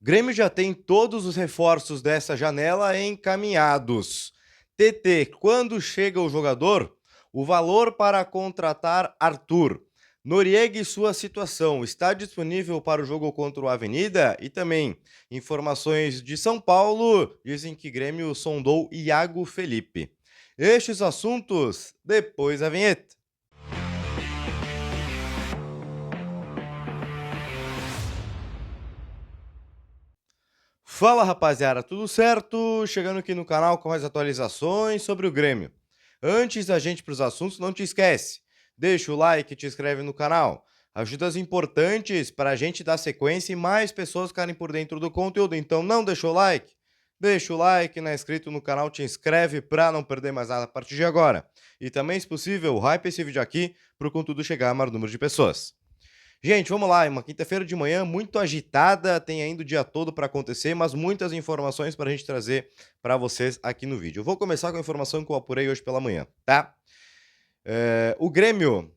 Grêmio já tem todos os reforços dessa janela encaminhados. TT, quando chega o jogador? O valor para contratar Arthur. Noriega e sua situação. Está disponível para o jogo contra o Avenida? E também, informações de São Paulo dizem que Grêmio sondou Iago Felipe. Estes assuntos depois da vinheta. Fala rapaziada, tudo certo? Chegando aqui no canal com mais atualizações sobre o Grêmio. Antes da gente ir para os assuntos, não te esquece, deixa o like e te inscreve no canal. Ajudas importantes para a gente dar sequência e mais pessoas ficarem por dentro do conteúdo. Então não deixou o like? Deixa o like, não é inscrito no canal, te inscreve para não perder mais nada a partir de agora. E também, se possível, hype esse vídeo aqui para o conteúdo chegar a maior número de pessoas. Gente, vamos lá, uma quinta-feira de manhã muito agitada, tem ainda o dia todo para acontecer, mas muitas informações para a gente trazer para vocês aqui no vídeo. Eu vou começar com a informação que eu apurei hoje pela manhã, tá? O Grêmio,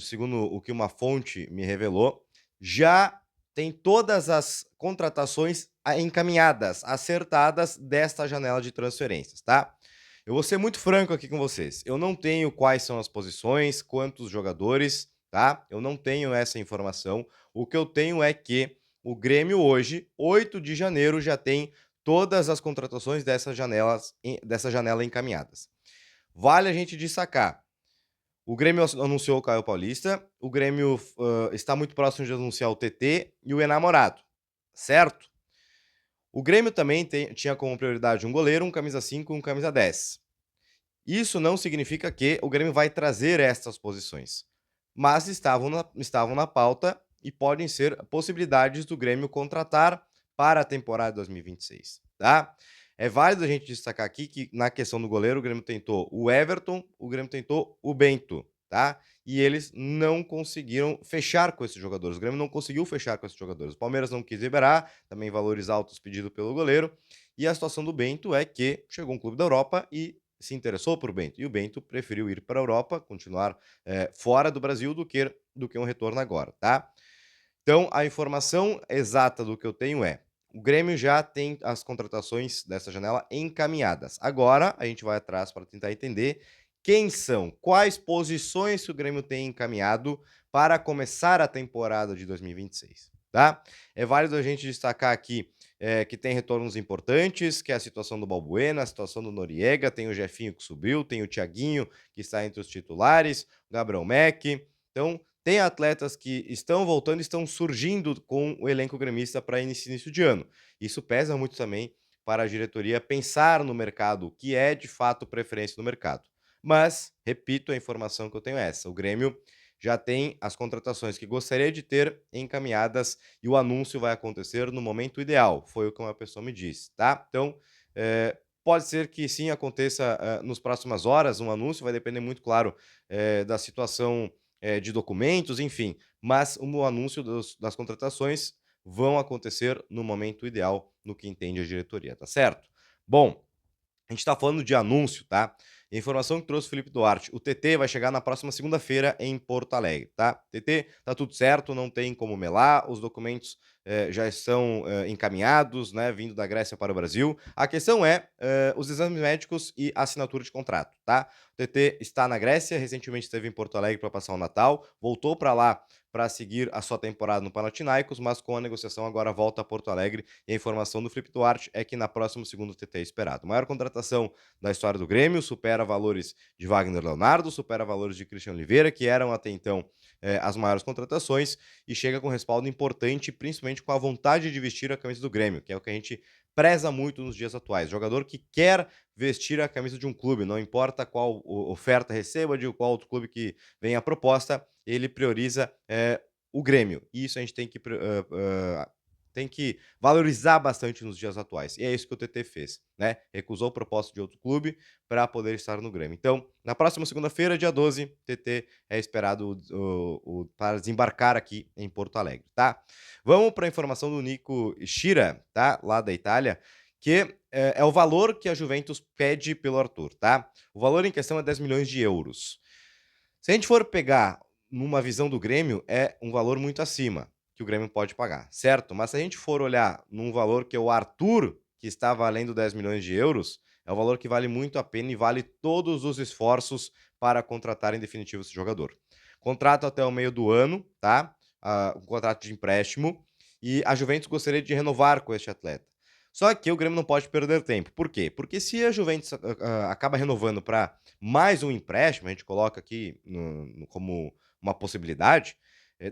segundo o que uma fonte me revelou, já tem todas as contratações encaminhadas, acertadas desta janela de transferências, tá? Eu vou ser muito franco aqui com vocês. Eu não tenho quais são as posições, quantos jogadores, tá? Eu não tenho essa informação. O que eu tenho é que o Grêmio hoje, 8 de janeiro, já tem todas as contratações dessa janela encaminhadas. Vale a gente destacar. O Grêmio anunciou o Caio Paulista, o Grêmio está muito próximo de anunciar o TT e o Enamorado, certo? O Grêmio também tinha como prioridade um goleiro, um camisa 5 e um camisa 10. Isso não significa que o Grêmio vai trazer estas posições, mas estavam na pauta e podem ser possibilidades do Grêmio contratar para a temporada 2026, tá? É válido a gente destacar aqui que na questão do goleiro o Grêmio tentou o Everton, o Grêmio tentou o Bento, tá? E eles não conseguiram fechar com esses jogadores. O Grêmio não conseguiu fechar com esses jogadores. O Palmeiras não quis liberar, também valores altos pedido pelo goleiro. E a situação do Bento é que chegou um clube da Europa e se interessou por Bento. E o Bento preferiu ir para a Europa, continuar fora do Brasil do que um retorno agora, tá? Então, a informação exata do que eu tenho é: o Grêmio já tem as contratações dessa janela encaminhadas. Agora, a gente vai atrás para tentar entender quem são, quais posições que o Grêmio tem encaminhado para começar a temporada de 2026, tá? É válido a gente destacar aqui que tem retornos importantes, que é a situação do Balbuena, a situação do Noriega, tem o Jefinho que subiu, tem o Thiaguinho que está entre os titulares, o Gabriel Mack. Então, tem atletas que estão voltando e estão surgindo com o elenco gremista para início de ano. Isso pesa muito também para a diretoria pensar no mercado, o que é de fato preferência no mercado. Mas, repito, a informação que eu tenho é essa: o Grêmio já tem as contratações que gostaria de ter encaminhadas e o anúncio vai acontecer no momento ideal. Foi o que uma pessoa me disse, tá? Então, pode ser que sim aconteça nos próximas horas um anúncio, vai depender muito, claro, da situação de documentos, enfim. Mas o anúncio das contratações vão acontecer no momento ideal, no que entende a diretoria, tá certo? Bom, a gente está falando de anúncio, tá? Informação que trouxe o Felipe Duarte. O TT vai chegar na próxima segunda-feira em Porto Alegre, tá? TT, tá tudo certo, não tem como melar, os documentos já estão encaminhados, né? Vindo da Grécia para o Brasil. A questão é os exames médicos e assinatura de contrato, tá? O TT está na Grécia, recentemente esteve em Porto Alegre para passar o Natal, voltou para lá para seguir a sua temporada no Panathinaikos, mas com a negociação agora volta a Porto Alegre e a informação do Felipe Duarte é que na próxima segunda TT é esperado. Maior contratação da história do Grêmio, supera valores de Wagner Leonardo, supera valores de Christian Oliveira, que eram até então as maiores contratações, e chega com respaldo importante, principalmente com a vontade de vestir a camisa do Grêmio, que é o que a gente preza muito nos dias atuais. Jogador que quer vestir a camisa de um clube, não importa qual oferta receba, de qual outro clube que venha a proposta, ele prioriza o Grêmio. E isso a gente tem que valorizar bastante nos dias atuais. E é isso que o TT fez, né? Recusou o propósito de outro clube para poder estar no Grêmio. Então, na próxima segunda-feira, dia 12, TT é esperado para desembarcar aqui em Porto Alegre, tá? Vamos para a informação do Nico Schira, tá? Lá da Itália, que é o valor que a Juventus pede pelo Arthur, tá? O valor em questão é 10 milhões de euros. Se a gente for pegar numa visão do Grêmio, é um valor muito acima. que o Grêmio pode pagar, certo? Mas se a gente for olhar num valor que é o Arthur, que está valendo 10 milhões de euros, é um valor que vale muito a pena e vale todos os esforços para contratar em definitivo esse jogador. Contrato até o meio do ano, tá? Um contrato de empréstimo, e a Juventus gostaria de renovar com este atleta. Só que o Grêmio não pode perder tempo. Por quê? Porque se a Juventus acaba renovando para mais um empréstimo, a gente coloca aqui como uma possibilidade,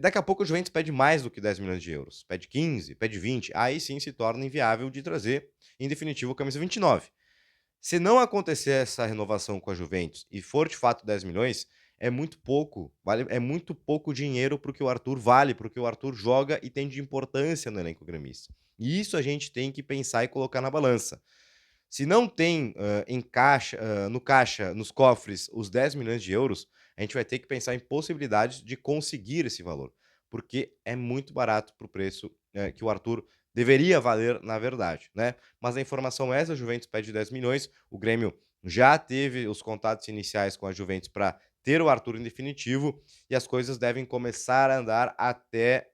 daqui a pouco o Juventus pede mais do que 10 milhões de euros. Pede 15, pede 20. Aí sim se torna inviável de trazer, em definitivo, o camisa 29. Se não acontecer essa renovação com a Juventus e for de fato 10 milhões, é muito pouco. É muito pouco dinheiro para o que o Arthur vale, para o que o Arthur joga e tem de importância no elenco gremista. E isso a gente tem que pensar e colocar na balança. Se não tem no caixa, nos cofres, os 10 milhões de euros, a gente vai ter que pensar em possibilidades de conseguir esse valor, porque é muito barato para o preço que o Arthur deveria valer, na verdade, né? Mas a informação é essa: a Juventus pede 10 milhões, o Grêmio já teve os contatos iniciais com a Juventus para ter o Arthur em definitivo, e as coisas devem começar a andar até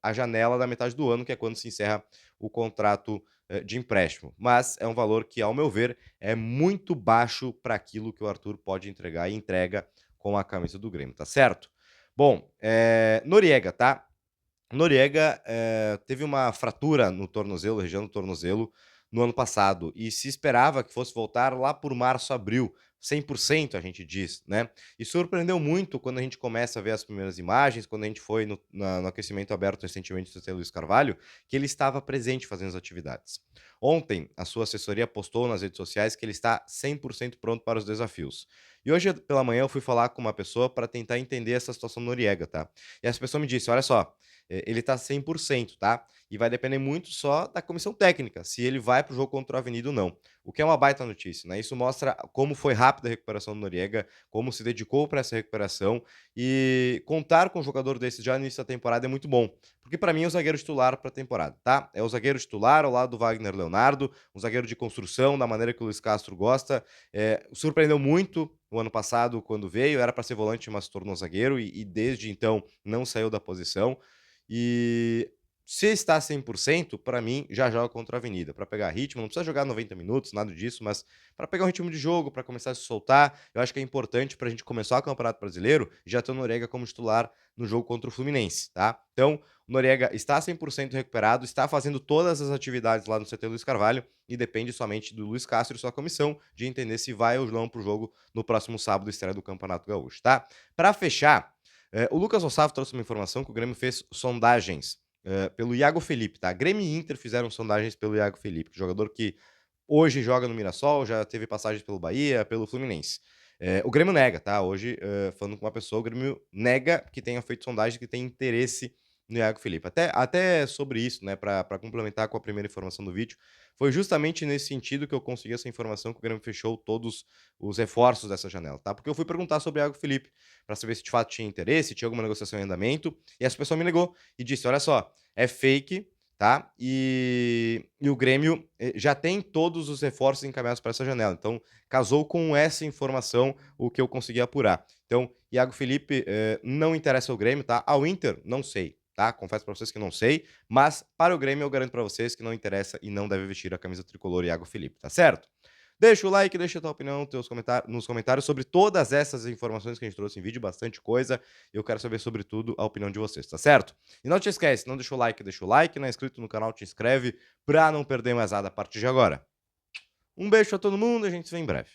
a janela da metade do ano, que é quando se encerra o contrato de empréstimo. Mas é um valor que, ao meu ver, é muito baixo para aquilo que o Arthur pode entregar e entrega com a camisa do Grêmio, tá certo? Bom, Noriega, tá? Noriega teve uma fratura no tornozelo, região do tornozelo, no ano passado, e se esperava que fosse voltar lá por março, abril, 100% a gente diz, né? E surpreendeu muito quando a gente começa a ver as primeiras imagens, quando a gente foi no aquecimento aberto recentemente do CT Luiz Carvalho, que ele estava presente fazendo as atividades. Ontem, a sua assessoria postou nas redes sociais que ele está 100% pronto para os desafios. E hoje pela manhã eu fui falar com uma pessoa para tentar entender essa situação do Noriega, tá? E essa pessoa me disse: olha só, ele tá 100%, tá? E vai depender muito só da comissão técnica, se ele vai para o jogo contra o Avenida ou não. O que é uma baita notícia, né? Isso mostra como foi rápida a recuperação do Noriega, como se dedicou para essa recuperação, e contar com um jogador desse já no início da temporada é muito bom, porque para mim é o zagueiro titular para a temporada, tá? É o zagueiro titular ao lado do Wagner Leonardo, um zagueiro de construção, da maneira que o Luiz Castro gosta. Surpreendeu muito o ano passado quando veio, era para ser volante, mas se tornou zagueiro e desde então não saiu da posição. E se está 100%, para mim, já joga contra a Avenida, para pegar ritmo, não precisa jogar 90 minutos, nada disso, mas para pegar um ritmo de jogo, para começar a se soltar. Eu acho que é importante para a gente começar o Campeonato Brasileiro já ter o Noriega como titular no jogo contra o Fluminense, tá? Então, o Noriega está 100% recuperado, está fazendo todas as atividades lá no CT Luiz Carvalho e depende somente do Luiz Castro e sua comissão de entender se vai ou não para o jogo no próximo sábado, estreia do Campeonato Gaúcho, tá? Para fechar, o Lucas Ossaf trouxe uma informação que o Grêmio fez sondagens pelo Iago Felipe, tá? Grêmio e Inter fizeram sondagens pelo Iago Felipe, jogador que hoje joga no Mirassol, já teve passagens pelo Bahia, pelo Fluminense. O Grêmio nega, tá? Hoje, falando com uma pessoa, o Grêmio nega que tenha feito sondagem, que tem interesse no Iago Felipe. Até sobre isso, né, para complementar com a primeira informação do vídeo, foi justamente nesse sentido que eu consegui essa informação que o Grêmio fechou todos os reforços dessa janela, tá? Porque eu fui perguntar sobre o Iago Felipe para saber se de fato tinha interesse, tinha alguma negociação em andamento, e essa pessoa me negou e disse: olha só, é fake, tá? E o Grêmio já tem todos os reforços encaminhados para essa janela. Então, casou com essa informação o que eu consegui apurar. Então, Iago Felipe não interessa ao Grêmio, tá? Ao Inter, não sei, tá? Confesso para vocês que não sei, mas para o Grêmio eu garanto para vocês que não interessa e não deve vestir a camisa tricolor Iago Felipe, tá certo? Deixa o like, deixa a tua opinião nos comentários sobre todas essas informações que a gente trouxe em vídeo, bastante coisa. Eu quero saber, sobretudo, a opinião de vocês, tá certo? E não te esquece, não deixa o like, não é inscrito no canal, te inscreve pra não perder mais nada a partir de agora. Um beijo a todo mundo e a gente se vê em breve.